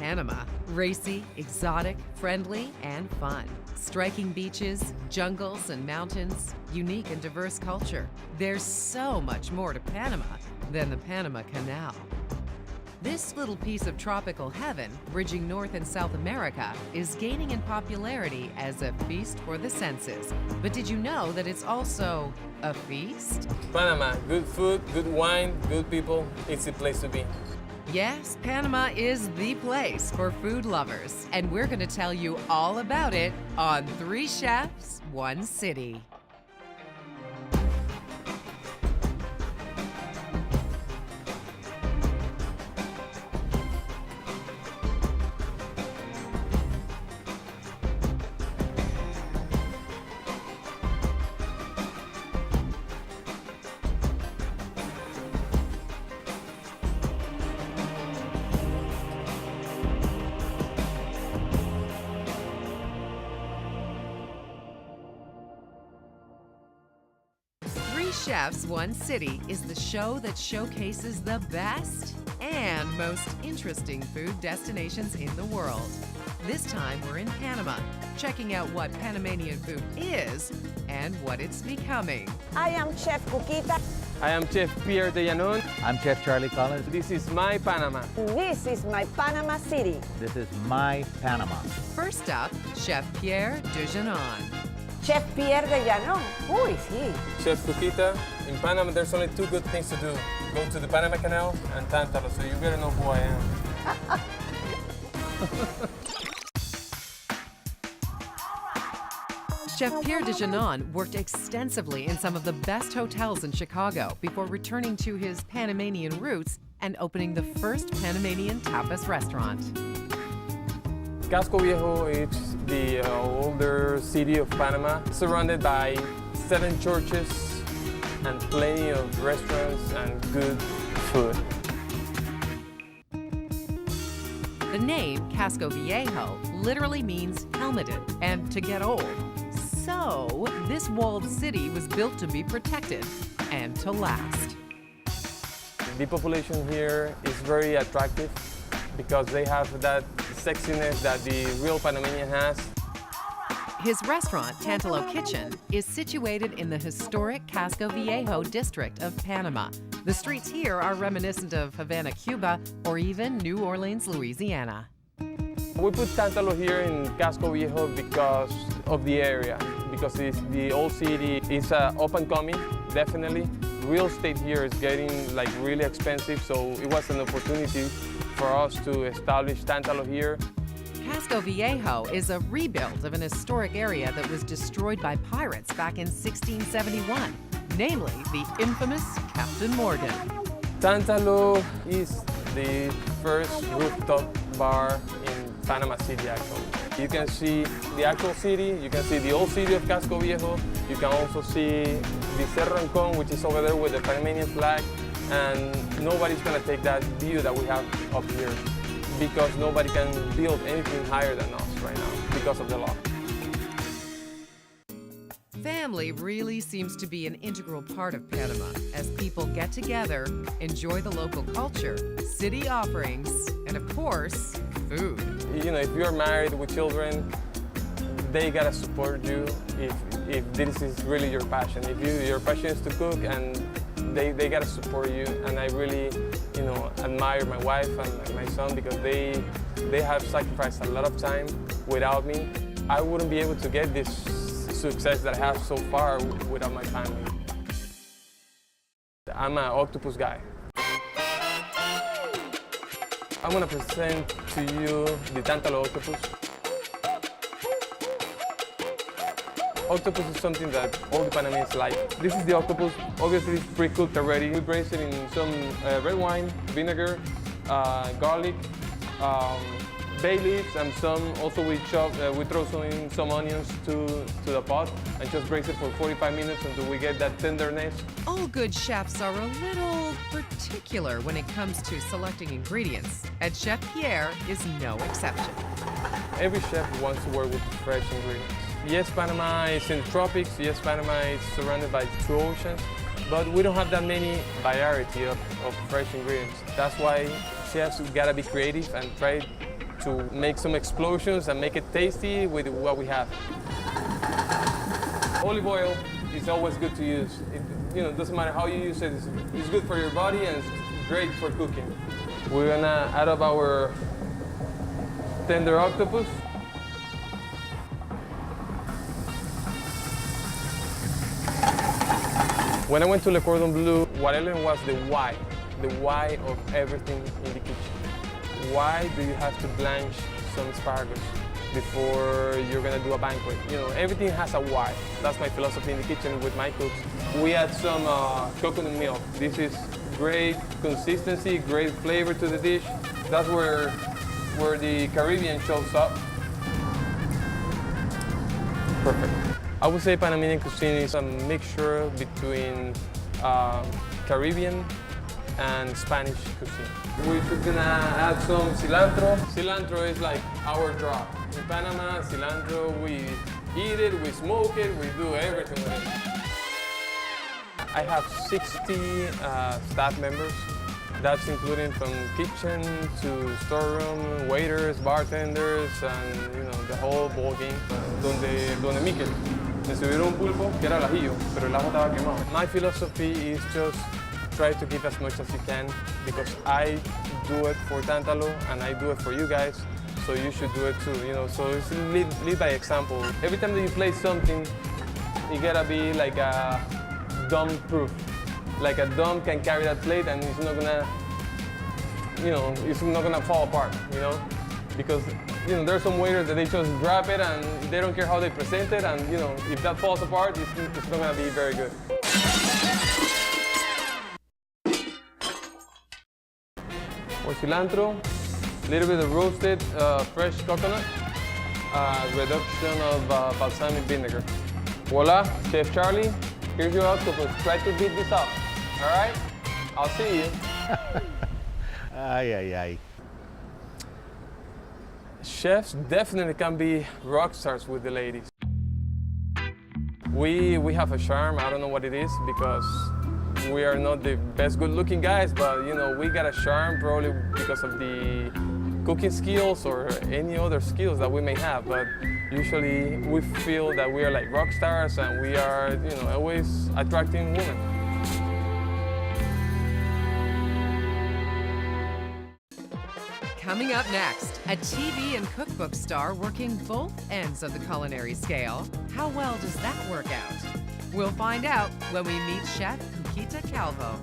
Panama. Racy, exotic, friendly, and fun. Striking beaches, jungles, and mountains. Unique and diverse culture. There's so much more to Panama than the Panama Canal. This little piece of tropical heaven, bridging North and South America, is gaining in popularity as a feast for the senses. But did you know that it's also a feast? Panama, good food, good wine, good people. It's the place to be. Yes, Panama is the place for food lovers. And we're going to tell you all about it on 3 Chefs, 1 City. Chefs, 1 City is the show that showcases the best and most interesting food destinations in the world. This time we're in Panama, checking out what Panamanian food is and what it's becoming. I am Chef Cuquita. I am Chef Pierre de Llanon. I'm Chef Charlie Collins. This is my Panama. This is my Panama City. This is my Panama. First up, Chef Pierre de Llanon. Chef Pierre de Llanon. Who is he? Chef Cuquita. In Panama, there's only 2 good things to do. Go to the Panama Canal and Tántalo, so you better know who I am. Chef Pierre de Llanon worked extensively in some of the best hotels in Chicago before returning to his Panamanian roots and opening the first Panamanian tapas restaurant. Casco Viejo is the older city of Panama, surrounded by 7 churches and plenty of restaurants and good food. The name Casco Viejo literally means helmeted and to get old. So, this walled city was built to be protected and to last. The population here is very attractive because they have that sexiness that the real Panamanian has. His restaurant, Tántalo Kitchen, is situated in the historic Casco Viejo district of Panama. The streets here are reminiscent of Havana, Cuba, or even New Orleans, Louisiana. We put Tántalo here in Casco Viejo because of the area, because it's the old city. It's up and coming, definitely. Real estate here is getting really expensive, so it was an opportunity for us to establish Tántalo here. Casco Viejo is a rebuild of an historic area that was destroyed by pirates back in 1671, namely the infamous Captain Morgan. Tántalo is the first rooftop bar in Panama City, actually. You can see the actual city, you can see the old city of Casco Viejo, you can also see the Cerro Rincon, which is over there with the Panamanian flag, and nobody's going to take that view that we have up here, because nobody can build anything higher than us right now because of the law. Family really seems to be an integral part of Panama as people get together, enjoy the local culture, city offerings, and of course, food. You know, if you're married with children, they gotta support you if this is really your passion. If your passion is to cook, and they gotta support you. And I really, admire my wife and my son because they have sacrificed a lot of time without me. I wouldn't be able to get this success that I have so far without my family. I'm an octopus guy. I'm gonna present to you the Tántalo octopus. Octopus is something that all the Panamanians like. This is the octopus. Obviously, it's pre-cooked already. We braise it in some red wine, vinegar, garlic, bay leaves, and we throw in some onions to the pot and just braise it for 45 minutes until we get that tenderness. All good chefs are a little particular when it comes to selecting ingredients, and Chef Pierre is no exception. Every chef wants to work with fresh ingredients. Yes, Panama is in the tropics. Yes, Panama is surrounded by 2 oceans, but we don't have that many variety of fresh ingredients. That's why chefs gotta be creative and try to make some explosions and make it tasty with what we have. Olive oil is always good to use. It doesn't matter how you use it, it's good for your body and it's great for cooking. We're gonna add up our tender octopus. When I went to Le Cordon Bleu, what I learned was the why of everything in the kitchen. Why do you have to blanch some asparagus before you're gonna do a banquet? Everything has a why. That's my philosophy in the kitchen with my cooks. We add some coconut milk. This is great consistency, great flavor to the dish. That's where the Caribbean shows up. Perfect. I would say Panamanian cuisine is a mixture between Caribbean and Spanish cuisine. We're just gonna add some cilantro. Cilantro is like our drug. In Panama, cilantro, we eat it, we smoke it, we do everything with it. I have 60 staff members. That's including from kitchen to storeroom, waiters, bartenders, and the whole ball game. Donde Miquel me subieron un pulpo que era al ajillo, pero el ajo estaba quemado. My philosophy is just try to give as much as you can because I do it for Tantalo and I do it for you guys, so you should do it too. So it's lead by example. Every time that you play something, you gotta be like a dumb proof. Like a dumb can carry that plate and it's not gonna, it's not gonna fall apart, Because, there's some waiters that they just grab it and they don't care how they present it and, if that falls apart, it's not gonna be very good. More cilantro, a little bit of roasted fresh coconut, reduction of balsamic vinegar. Voila, Chef Charlie, here's your octopus. Try to beat this up, all right? I'll see you. Ay, ay, ay. Chefs definitely can be rock stars with the ladies. We have a charm, I don't know what it is, because we are not the best good-looking guys, but we got a charm probably because of the cooking skills or any other skills that we may have, but usually we feel that we are like rock stars and we are, always attracting women. Coming up next, a TV and cookbook star working both ends of the culinary scale. How well does that work out? We'll find out when we meet Chef Cuquita Calvo.